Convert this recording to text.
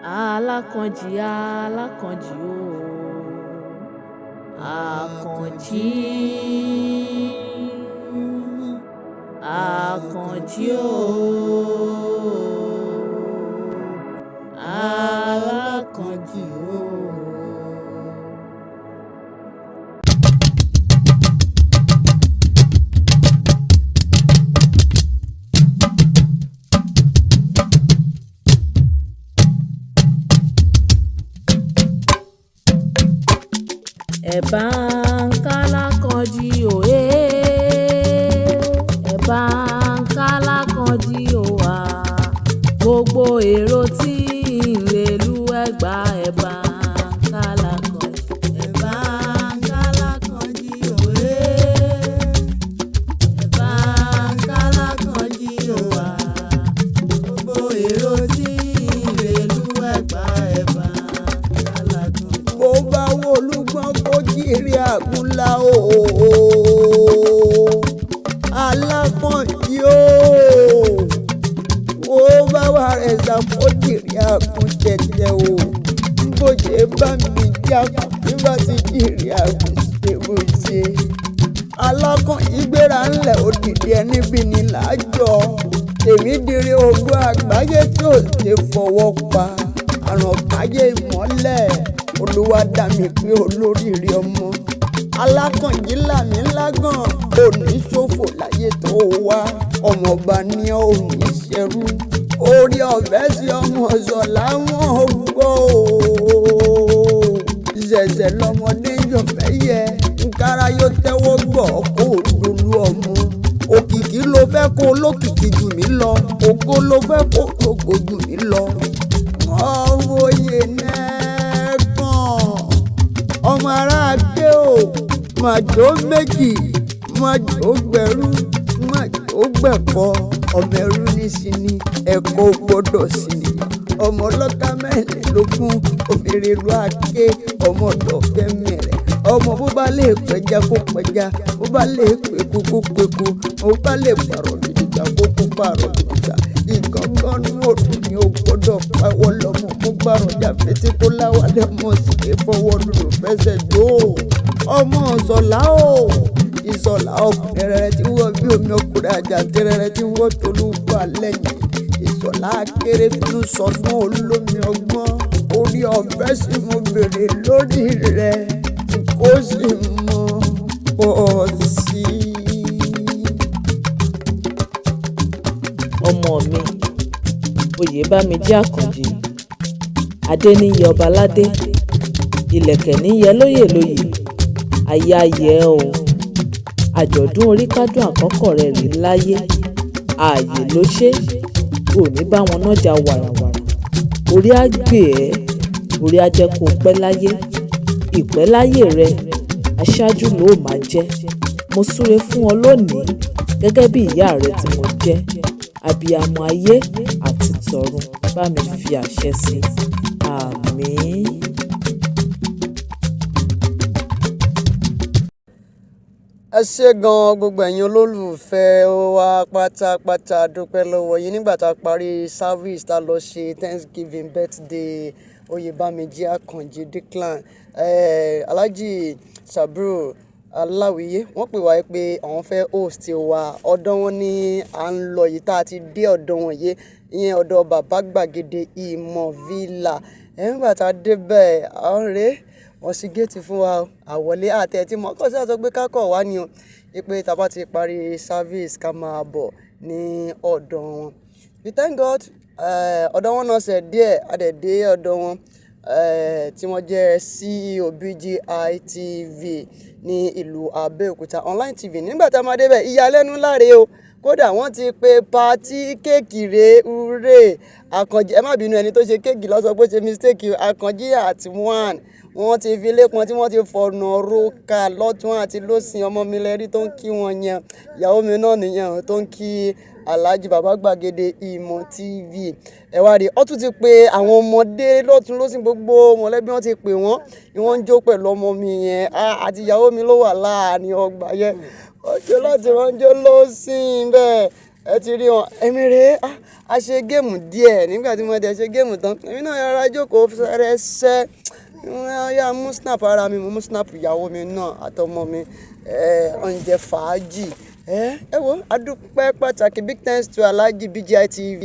Alákànjí alákànjí o Àkànjí Àkànjí o alákànjí o. Ẹ̀bá ń kálákànjí o ẹ̀bá ń kálákànjí o wá gbogbo èrò tí ìrèlú Ẹ̀gbá ẹ̀bá ń kálákànjí. Ẹ̀bá ń kálákànjí o ẹ̀bá ń kálákànjí o wá gbogbo èrò tí ìrèlú Ẹ̀gbá ẹ̀bá ń kálákànjí. Bó bá wo olúgbọ́n kó jíire àgúnlá o alákànjí o ó bá wà rẹ̀ ṣàkó jíire àgún tẹ̀tẹ̀ o bóyá bá mi jákò nígbà tí jíire àgún ṣe bó ṣe. Alákànjí gbéra ńlẹ̀ òdìdí ẹni bí ni làájọ èmi dire ogún àgbáyé tí ò ṣe fọwọ́ pa àrùn káyé ìmọ́lẹ̀ Olúwa dá mi pé olóríire ọmọ. Alákànjí làmí lágàn òní ṣòfò láyé tó wá ọmọọba ní òní ṣẹrú orí ọ̀fẹ́ sí ọmọ ọ̀sọ̀ láwọn gbọ́ ṣẹ̀ṣẹ̀ lọmọdé yọ̀fẹ́ yẹ nkárá yóò tẹ́wọ́ gbọ́ kó lulú ọmọ. Òkìkí ló fẹ́ kó lókìkí jù mí lọ ògo ló fẹ́ kó lógo jù mí lọ. Ọmọ òye náà ọmọ aráàgbé o màjò méjì màjò gbẹrú màjò gbẹ̀kọ́ ọmọ ẹrú nísìnyí ẹ̀kọ́ gbọ́dọ̀ sí ni ọmọ ọlọ́ka mẹ́rìnlélógún òmìnira ìlú àké ọmọ ọ̀dọ̀fẹ́ mẹ́rẹ̀ ọmọ bó bá lè pẹja kó pẹja bó bá lè pẹ̀kú kó pẹ̀kú bó bá lè pààrọ̀ gidigba kó pààrọ̀ gidigba ìgangan ní òdùn ni ó gbọ́dọ̀ pawọ́ lọ́mọ mú gbàrọ̀jà fetí kó láwálé ọmọ sì lè fọwọ́ lòlò fẹsẹ̀ jó ọmọ ọ̀sọ̀lá o ìsọ̀lá ọkùnrin rẹ̀ tí wọ́n bí omi ọkùnrin àjàntẹ́rẹ́ rẹ̀ tí wọ́n tolú fún alẹ́ yìí ìsọ̀lá kéré fínú sọ̀tún Olómiọgbọ́n orí ọ̀fẹ́ sì mo bèrè lórí rẹ̀ kó sì mọ pọ̀ sí i. Ọmọ mi Oyèbámijì Àkànjí adé níyẹ ọba ládé ìlẹ̀kẹ̀ níyẹ lóyè lóyè ayé ayẹ o àjọ̀dún oríkádùn àkọ́kọ́ rẹ̀ rí láyé ààyè ló ṣe òní bá wọn nájà wàràwàrà orí á gbé ẹ orí á jẹ́ kó pẹ́ láyé ìpẹ́ láyé rẹ aṣáájú ló máa jẹ́ mo súre fún ọ lónìí gẹ́gẹ́ bí ìyá rẹ tí mo jẹ́ abiyamọ ayé àti tọ̀run bá mi fi àṣẹ sí àmín. Ẹ ṣé gan gbogbo ẹ̀yin olólùfẹ́ wa pátápátá dúpẹ́ lọ́wọ́ yín nígbà tá a parí service tá a lọ ṣe Thanksgiving birthday Oyèbámijì Àkànjí Declan Alhaji Sabiru Aláwìyé wọ́n pè wá pé àwọn fẹ́ host wa ọ̀dọ̀ wọn ní à ń lọ yìí tá a ti dé ọ̀dọ̀ wọn yìí ìyẹn ọ̀dọ̀ bàbá gbàgede ìmọ̀ villa nígbà tá a débẹ̀ àwọn rèé wọ́n sì géètì fún wa àwọlé àti ẹ̀ tí mo kọ́ sí àtọ́ pé kákọ̀ wá ni o pé tá a bá ti parí service ká máa bọ̀ ní ọ̀dọ̀ wọn. We thank God ọ̀dọ̀ wọn náà ṣe díẹ̀ adẹ̀dé ọ̀dọ̀ wọn tí wọ́n jẹ́ CEO BGI TV ní ìlú Abẹ́òkúta online TV nígbà tá a máa débẹ̀ ìyàlẹ́nu láre o kódà wọ́n ti pe pati kéèkì rèé ure Àkànjí ẹ má bínú ẹni tó ṣe kéèkì ló sọ pé ó ṣe mistake Àkànjí at one wọ́n ti fi lépọn tí wọ́n ti fọ̀nà roka lọ́tún àti lósìn ọmọ mi lẹ́rí tó ń kí wọn yẹn ìyàwó mi náà nìyẹn tó ń kí Alhaji bàbá gbàgede ìmọ̀ TV ẹ wá rí ọ tún ti pe àwọn ọmọdé lọ́tún lósìn gbogbo mọ̀lẹ́bí wọn ti pè wọ́n ni wọ́n ń jó pẹ̀lú ọmọ mi yẹn àti ìyàwó mi ló wà láàrin ọgbà yẹn ọjọ́ láti wọ́n jó lósìn bẹ́ẹ̀ ẹ ti rí wọn èmi rèé a ṣe géèmù díẹ̀ nígbà tí mo dẹ̀ ṣe géèmù tán èmi náà yára jókòó fẹrẹsẹ yá mú snap ara mi mo mú snap ìyàwó mi náà àtọmọ mi oúnjẹ fàájì ẹ wo adúpẹ́ pàtàkì big thanks to Alhaji BGI TV.